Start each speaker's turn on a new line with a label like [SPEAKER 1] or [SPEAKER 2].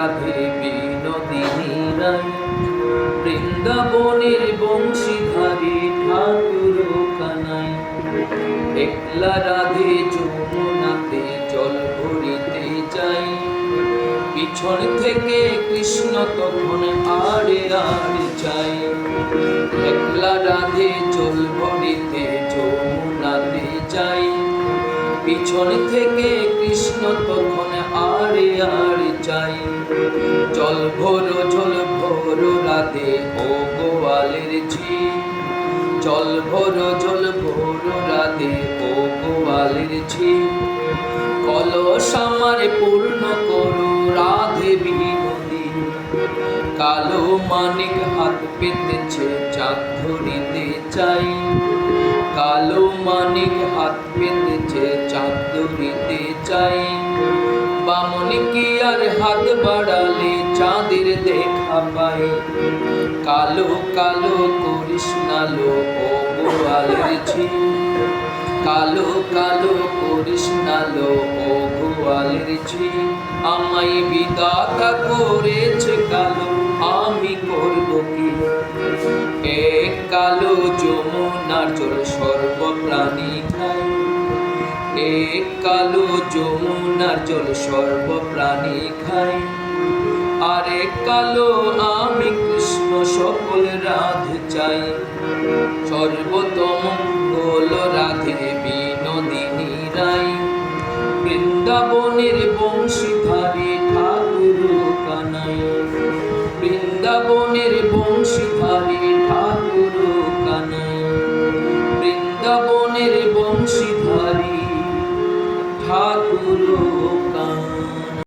[SPEAKER 1] রাধে বিনোদিনী রায়, বৃন্দাবনের বংশীধারী ঠাকুর কানাই। একলা রাধে যমুনাতে জল ভরিতে যাই, পিছন থেকে কৃষ্ণ তখন আড়ে আড়ে যাই। একলা রাধে জল ভরিতে যমুনাতে যাই, পিছন থেকে কৃষ্ণ তখন আড়ে আড়ে যাই। জল ভরো রাধে ও গোয়ালের ঝি, জল ভরো রাধে ও গোয়ালের ঝি। কলস আমার পূর্ণ করো রাধে বিনোদিনী, কালো মানিক হাত পেতেছে চাঁদ ধরিতে চাই। কালো মানিক হাত পেতেছে চাঁদ ধরিতে চাই। বামন কি আর হাত বাড়ালে চাঁদের দেখা পাই। কালো কালো করিস নালো ও গোয়ালের ঝি, কালো কালো করিস নালো ও গোয়ালের ঝি। আমায় বিধাতা করেছে কালো, আমি করব কি। এক কালো যমুনার জল সর্বপ্রাণী খাই, এক কালো যমুনার জল সর্বপ্রাণী খাই। আর এক কালো আমি কৃষ্ণ সকল রাধে চাই। সর্বতম মঙ্গল রাধে